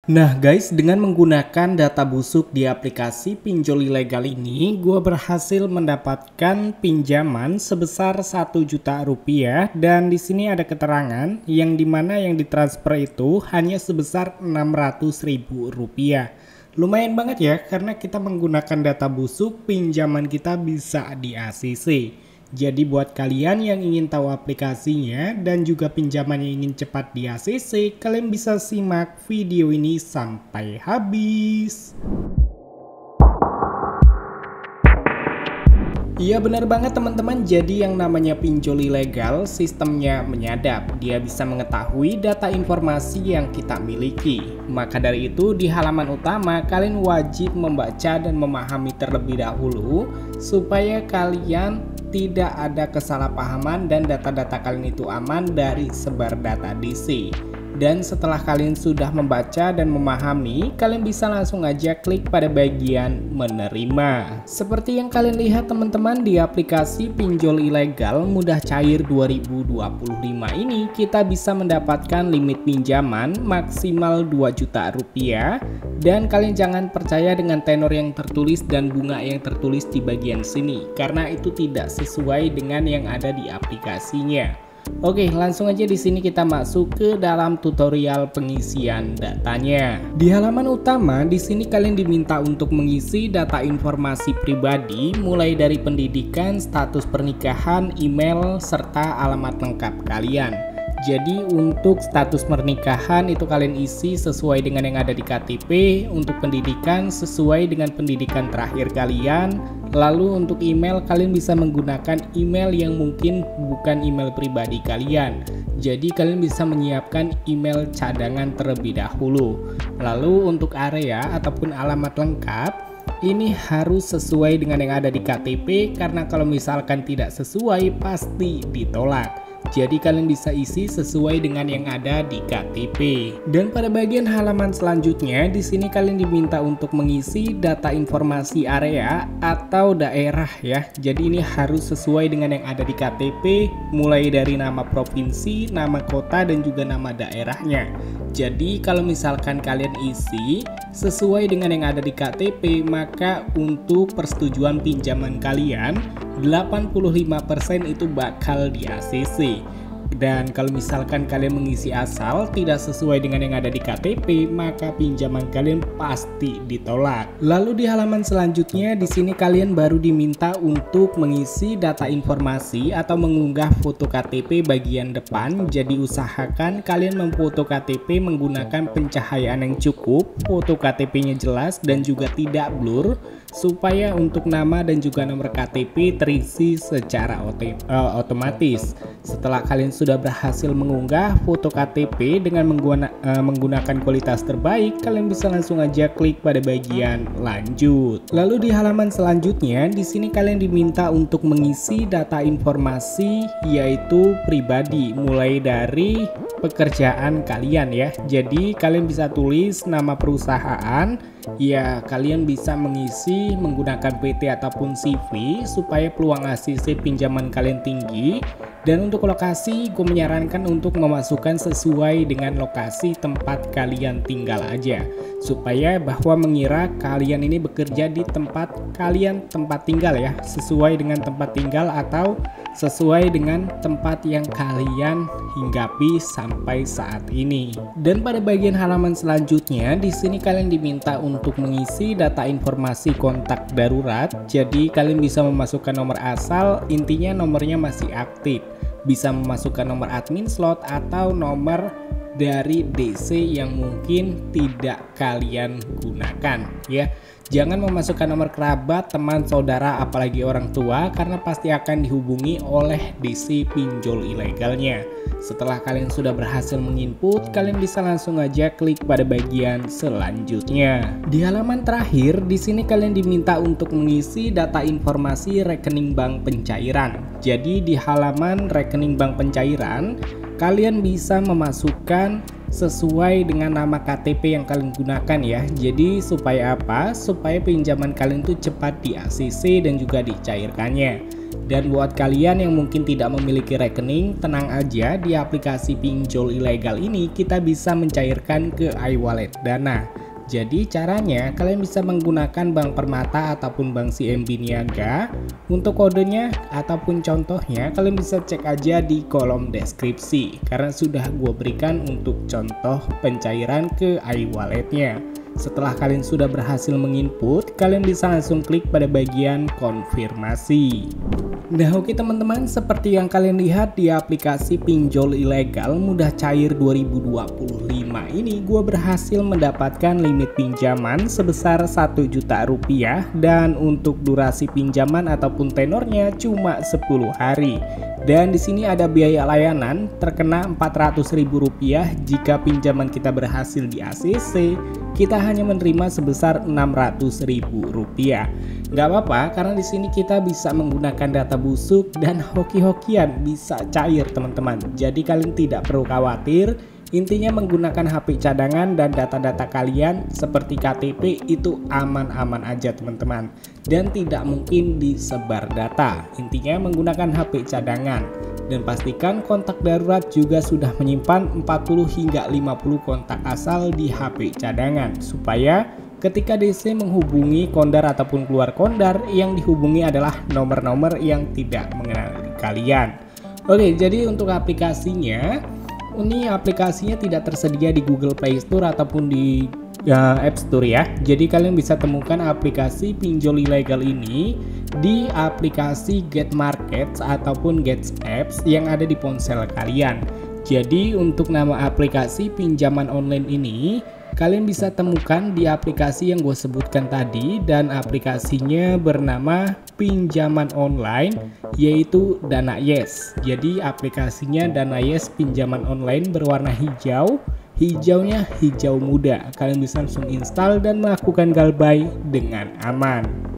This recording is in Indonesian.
Nah guys, dengan menggunakan data busuk di aplikasi pinjol ilegal ini, gue berhasil mendapatkan pinjaman sebesar 1 juta rupiah, dan di sini ada keterangan yang dimana yang ditransfer itu hanya sebesar 600.000 rupiah. Lumayan banget ya, karena kita menggunakan data busuk, pinjaman kita bisa di ACC. Jadi buat kalian yang ingin tahu aplikasinya dan juga pinjaman yang ingin cepat di ACC, kalian bisa simak video ini sampai habis. Iya benar banget teman-teman, jadi yang namanya pinjol ilegal sistemnya menyadap. Dia bisa mengetahui data informasi yang kita miliki. Maka dari itu di halaman utama kalian wajib membaca dan memahami terlebih dahulu supaya kalian tidak ada kesalahpahaman dan data-data kalian itu aman dari sebar data DC. Dan setelah kalian sudah membaca dan memahami, kalian bisa langsung aja klik pada bagian menerima. Seperti yang kalian lihat teman-teman, di aplikasi pinjol ilegal mudah cair 2025 ini kita bisa mendapatkan limit pinjaman maksimal 2 juta rupiah. Dan kalian jangan percaya dengan tenor yang tertulis dan bunga yang tertulis di bagian sini, karena itu tidak sesuai dengan yang ada di aplikasinya. Oke, langsung aja di sini kita masuk ke dalam tutorial pengisian datanya. Di halaman utama di sini kalian diminta untuk mengisi data informasi pribadi mulai dari pendidikan, status pernikahan, email, serta alamat lengkap kalian. Jadi untuk status pernikahan itu kalian isi sesuai dengan yang ada di KTP, untuk pendidikan sesuai dengan pendidikan terakhir kalian. Lalu untuk email kalian bisa menggunakan email yang mungkin bukan email pribadi kalian. Jadi kalian bisa menyiapkan email cadangan terlebih dahulu. Lalu untuk area ataupun alamat lengkap ini harus sesuai dengan yang ada di KTP, karena kalau misalkan tidak sesuai pasti ditolak. Jadi kalian bisa isi sesuai dengan yang ada di KTP. Dan pada bagian halaman selanjutnya di sini kalian diminta untuk mengisi data informasi area atau daerah ya. Jadi ini harus sesuai dengan yang ada di KTP, mulai dari nama provinsi, nama kota, dan juga nama daerahnya. Jadi kalau misalkan kalian isi sesuai dengan yang ada di KTP, maka untuk persetujuan pinjaman kalian 85% itu bakal di ACC. Dan kalau misalkan kalian mengisi asal tidak sesuai dengan yang ada di KTP, maka pinjaman kalian pasti ditolak. Lalu di halaman selanjutnya di sini kalian baru diminta untuk mengisi data informasi atau mengunggah foto KTP bagian depan. Jadi usahakan kalian memfoto KTP menggunakan pencahayaan yang cukup, foto KTP-nya jelas dan juga tidak blur, supaya untuk nama dan juga nomor KTP terisi secara otomatis. Setelah kalian sudah berhasil mengunggah foto KTP dengan menggunakan kualitas terbaik, kalian bisa langsung aja klik pada bagian lanjut. Lalu di halaman selanjutnya di sini kalian diminta untuk mengisi data informasi yaitu pribadi, mulai dari pekerjaan kalian ya. Jadi kalian bisa tulis nama perusahaan ya, kalian bisa mengisi menggunakan PT ataupun CV supaya peluang ACC pinjaman kalian tinggi. Dan untuk lokasi gue menyarankan untuk memasukkan sesuai dengan lokasi tempat kalian tinggal aja, supaya bahwa mengira kalian ini bekerja di tempat kalian tempat tinggal ya, sesuai dengan tempat tinggal atau sesuai dengan tempat yang kalian hinggapi sampai saat ini. Dan pada bagian halaman selanjutnya di sini kalian diminta untuk mengisi data informasi kontak darurat. Jadi kalian bisa memasukkan nomor asal, intinya nomornya masih aktif. Bisa memasukkan nomor admin slot atau nomor dari DC yang mungkin tidak kalian gunakan ya. Jangan memasukkan nomor kerabat, teman, saudara, apalagi orang tua, karena pasti akan dihubungi oleh DC pinjol ilegalnya. Setelah kalian sudah berhasil menginput, kalian bisa langsung aja klik pada bagian selanjutnya. Di halaman terakhir, di sini kalian diminta untuk mengisi data informasi rekening bank pencairan. Jadi di halaman rekening bank pencairan, kalian bisa memasukkan sesuai dengan nama KTP yang kalian gunakan ya. Jadi supaya apa? Supaya pinjaman kalian tuh cepat di ACC dan juga dicairkannya. Dan buat kalian yang mungkin tidak memiliki rekening, tenang aja, di aplikasi pinjol ilegal ini kita bisa mencairkan ke iWallet Dana. Jadi caranya kalian bisa menggunakan Bank Permata ataupun Bank CMB Niaga. Untuk kodenya ataupun contohnya kalian bisa cek aja di kolom deskripsi, karena sudah gue berikan untuk contoh pencairan ke iWalletnya. Setelah kalian sudah berhasil menginput, kalian bisa langsung klik pada bagian konfirmasi. Nah oke teman-teman, seperti yang kalian lihat di aplikasi pinjol ilegal mudah cair 2025 ini, gue berhasil mendapatkan limit pinjaman sebesar 1 juta rupiah, dan untuk durasi pinjaman ataupun tenornya cuma 10 hari. Dan di sini ada biaya layanan terkena Rp400.000 jika pinjaman kita berhasil di ACC, kita hanya menerima sebesar Rp600.000. Nggak apa-apa, karena di sini kita bisa menggunakan data busuk dan hoki-hokian bisa cair teman-teman. Jadi kalian tidak perlu khawatir. Intinya menggunakan HP cadangan dan data-data kalian seperti KTP itu aman-aman aja teman-teman, dan tidak mungkin disebar data. Intinya menggunakan HP cadangan, dan pastikan kontak darurat juga sudah menyimpan 40 hingga 50 kontak asal di HP cadangan, supaya ketika DC menghubungi kondar ataupun keluar kondar, yang dihubungi adalah nomor-nomor yang tidak mengenali kalian. Oke, jadi untuk aplikasinya, ini aplikasinya tidak tersedia di Google Play Store ataupun di App Store ya. Jadi kalian bisa temukan aplikasi pinjol ilegal ini di aplikasi Get Markets ataupun Get Apps yang ada di ponsel kalian. Jadi untuk nama aplikasi pinjaman online ini kalian bisa temukan di aplikasi yang gue sebutkan tadi, dan aplikasinya bernama pinjaman online yaitu Dana Yes. Jadi aplikasinya Dana Yes pinjaman online berwarna hijau, hijaunya hijau muda. Kalian bisa langsung install dan melakukan galbay dengan aman.